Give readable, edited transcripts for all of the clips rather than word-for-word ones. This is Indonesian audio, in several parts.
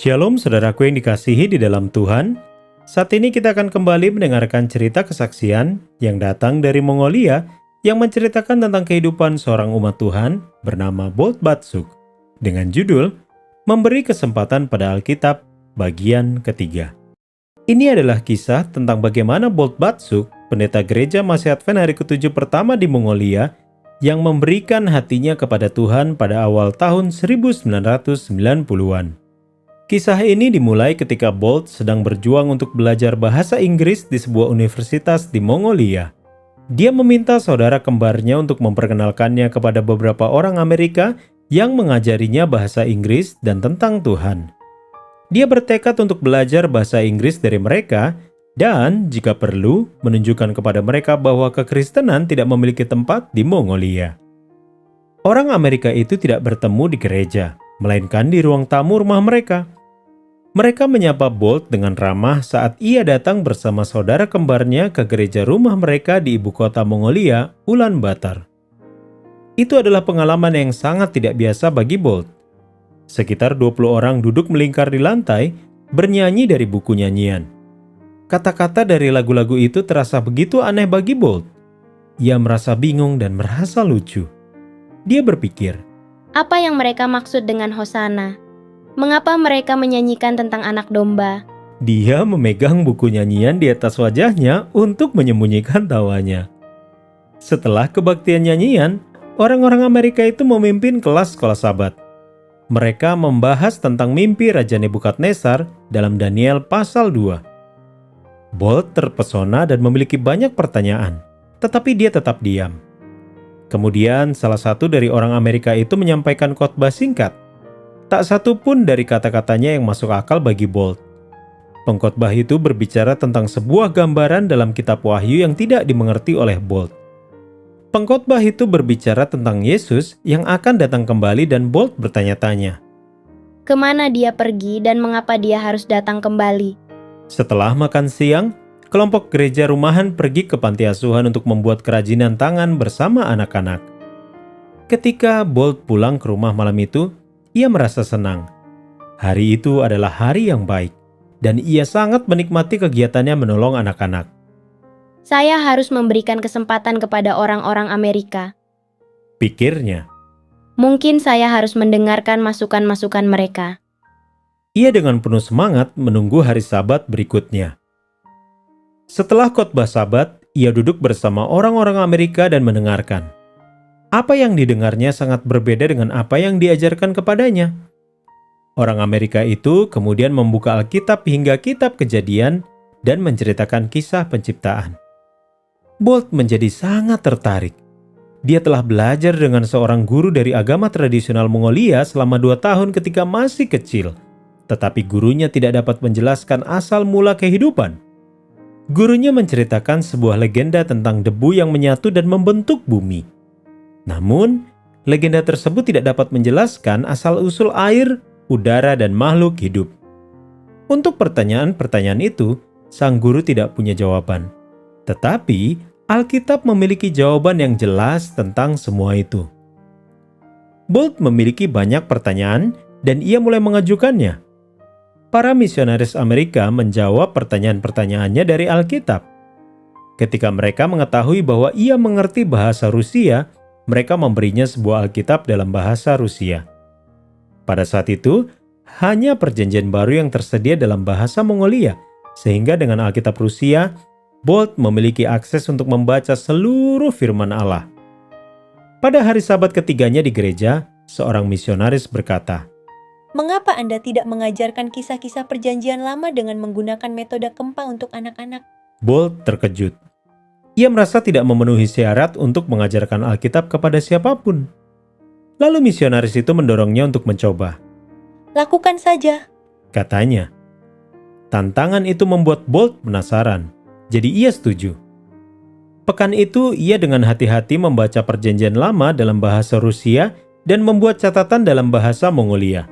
Shalom saudaraku yang dikasihi di dalam Tuhan. Saat ini kita akan kembali mendengarkan cerita kesaksian yang datang dari Mongolia yang menceritakan tentang kehidupan seorang umat Tuhan bernama Bolt Batsuk dengan judul Memberi Kesempatan pada Alkitab bagian ketiga. Ini adalah kisah tentang bagaimana Bolt Batsuk, pendeta gereja Masih Advent hari ke-7 pertama di Mongolia, yang memberikan hatinya kepada Tuhan pada awal tahun 1990-an. Kisah ini dimulai ketika Bolt sedang berjuang untuk belajar bahasa Inggris di sebuah universitas di Mongolia. Dia meminta saudara kembarnya untuk memperkenalkannya kepada beberapa orang Amerika yang mengajarinya bahasa Inggris dan tentang Tuhan. Dia bertekad untuk belajar bahasa Inggris dari mereka dan, jika perlu, menunjukkan kepada mereka bahwa kekristenan tidak memiliki tempat di Mongolia. Orang Amerika itu tidak bertemu di gereja, melainkan di ruang tamu rumah mereka. Mereka menyapa Bolt dengan ramah saat ia datang bersama saudara kembarnya ke gereja rumah mereka di ibu kota Mongolia, Ulaanbaatar. Itu adalah pengalaman yang sangat tidak biasa bagi Bolt. Sekitar 20 orang duduk melingkar di lantai, bernyanyi dari buku nyanyian. Kata-kata dari lagu-lagu itu terasa begitu aneh bagi Bolt. Ia merasa bingung dan merasa lucu. Dia berpikir, apa yang mereka maksud dengan Hosana? Mengapa mereka menyanyikan tentang anak domba? Dia memegang buku nyanyian di atas wajahnya untuk menyembunyikan tawanya. Setelah kebaktian nyanyian, orang-orang Amerika itu memimpin kelas sekolah Sabat. Mereka membahas tentang mimpi Raja Nebukadnezar dalam Daniel pasal 2. Bolt terpesona dan memiliki banyak pertanyaan, tetapi dia tetap diam. Kemudian salah satu dari orang Amerika itu menyampaikan khotbah singkat. Tak satu pun dari kata-katanya yang masuk akal bagi Bolt. Pengkhotbah itu berbicara tentang sebuah gambaran dalam kitab Wahyu yang tidak dimengerti oleh Bolt. Pengkhotbah itu berbicara tentang Yesus yang akan datang kembali dan Bolt bertanya-tanya. Kemana dia pergi dan mengapa dia harus datang kembali? Setelah makan siang, kelompok gereja rumahan pergi ke panti asuhan untuk membuat kerajinan tangan bersama anak-anak. Ketika Bolt pulang ke rumah malam itu, ia merasa senang. Hari itu adalah hari yang baik, dan ia sangat menikmati kegiatannya menolong anak-anak. Saya harus memberikan kesempatan kepada orang-orang Amerika. Pikirnya. Mungkin saya harus mendengarkan masukan-masukan mereka. Ia dengan penuh semangat menunggu hari Sabat berikutnya. Setelah khotbah Sabat, ia duduk bersama orang-orang Amerika dan mendengarkan. Apa yang didengarnya sangat berbeda dengan apa yang diajarkan kepadanya. Orang Amerika itu kemudian membuka Alkitab hingga kitab Kejadian dan menceritakan kisah penciptaan. Bolt menjadi sangat tertarik. Dia telah belajar dengan seorang guru dari agama tradisional Mongolia selama 2 tahun ketika masih kecil, tetapi gurunya tidak dapat menjelaskan asal mula kehidupan. Gurunya menceritakan sebuah legenda tentang debu yang menyatu dan membentuk bumi. Namun, legenda tersebut tidak dapat menjelaskan asal-usul air, udara, dan makhluk hidup. Untuk pertanyaan-pertanyaan itu, sang guru tidak punya jawaban. Tetapi, Alkitab memiliki jawaban yang jelas tentang semua itu. Bolt memiliki banyak pertanyaan dan ia mulai mengajukannya. Para misionaris Amerika menjawab pertanyaan-pertanyaannya dari Alkitab. Ketika mereka mengetahui bahwa ia mengerti bahasa Rusia, mereka memberinya sebuah Alkitab dalam bahasa Rusia. Pada saat itu, hanya Perjanjian Baru yang tersedia dalam bahasa Mongolia, sehingga dengan Alkitab Rusia, Bolt memiliki akses untuk membaca seluruh firman Allah. Pada hari Sabat ketiganya di gereja, seorang misionaris berkata, "Mengapa Anda tidak mengajarkan kisah-kisah Perjanjian Lama dengan menggunakan metode Kempa untuk anak-anak?" Bolt terkejut. Ia merasa tidak memenuhi syarat untuk mengajarkan Alkitab kepada siapapun. Lalu misionaris itu mendorongnya untuk mencoba. "Lakukan saja," katanya. Tantangan itu membuat Bolt penasaran, jadi ia setuju. Pekan itu ia dengan hati-hati membaca Perjanjian Lama dalam bahasa Rusia dan membuat catatan dalam bahasa Mongolia.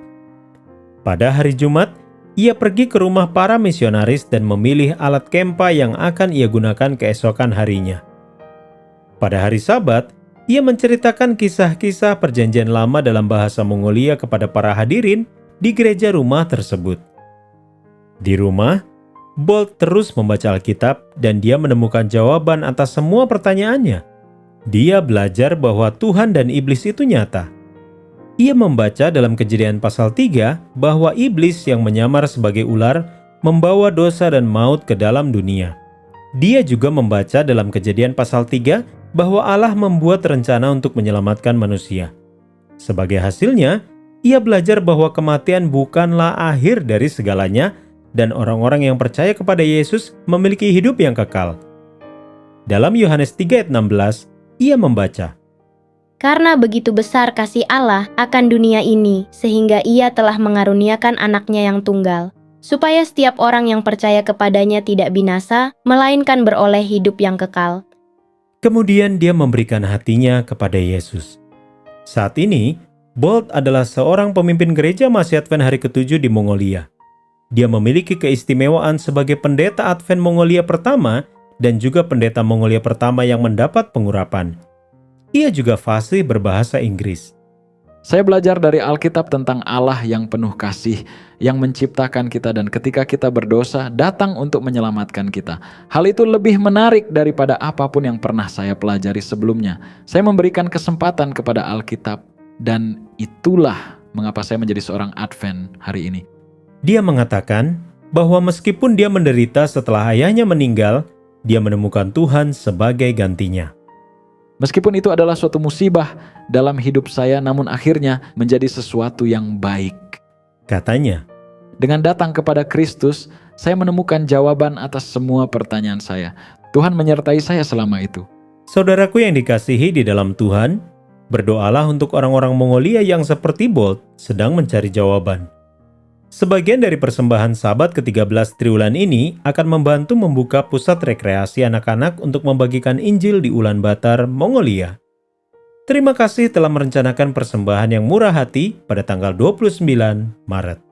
Pada hari Jumat, ia pergi ke rumah para misionaris dan memilih alat Kempa yang akan ia gunakan keesokan harinya. Pada hari Sabat, ia menceritakan kisah-kisah Perjanjian Lama dalam bahasa Mongolia kepada para hadirin di gereja rumah tersebut. Di rumah, Bolt terus membaca Alkitab dan dia menemukan jawaban atas semua pertanyaannya. Dia belajar bahwa Tuhan dan iblis itu nyata. Ia membaca dalam Kejadian pasal 3 bahwa iblis yang menyamar sebagai ular membawa dosa dan maut ke dalam dunia. Dia juga membaca dalam Kejadian pasal 3 bahwa Allah membuat rencana untuk menyelamatkan manusia. Sebagai hasilnya, ia belajar bahwa kematian bukanlah akhir dari segalanya dan orang-orang yang percaya kepada Yesus memiliki hidup yang kekal. Dalam Yohanes 3 ayat 16, ia membaca, Karena begitu besar kasih Allah akan dunia ini, sehingga ia telah mengaruniakan anaknya yang tunggal, supaya setiap orang yang percaya kepadanya tidak binasa, melainkan beroleh hidup yang kekal. Kemudian dia memberikan hatinya kepada Yesus. Saat ini, Bolt adalah seorang pemimpin gereja Masih Advent hari ke-7 di Mongolia. Dia memiliki keistimewaan sebagai pendeta Advent Mongolia pertama dan juga pendeta Mongolia pertama yang mendapat pengurapan. Ia juga fasih berbahasa Inggris. Saya belajar dari Alkitab tentang Allah yang penuh kasih, yang menciptakan kita dan ketika kita berdosa datang untuk menyelamatkan kita. Hal itu lebih menarik daripada apapun yang pernah saya pelajari sebelumnya. Saya memberikan kesempatan kepada Alkitab dan itulah mengapa saya menjadi seorang Advent hari ini. Dia mengatakan bahwa meskipun dia menderita setelah ayahnya meninggal, dia menemukan Tuhan sebagai gantinya. Meskipun itu adalah suatu musibah dalam hidup saya, namun akhirnya menjadi sesuatu yang baik. Katanya, dengan datang kepada Kristus, saya menemukan jawaban atas semua pertanyaan saya. Tuhan menyertai saya selama itu. saudaraku yang dikasihi di dalam Tuhan, berdoalah untuk orang-orang Mongolia yang seperti Bolt sedang mencari jawaban. Sebagian dari persembahan Sabat ke-13 Triwulan ini akan membantu membuka pusat rekreasi anak-anak untuk membagikan Injil di Ulaanbaatar, Mongolia. Terima kasih telah merencanakan persembahan yang murah hati pada tanggal 29 Maret.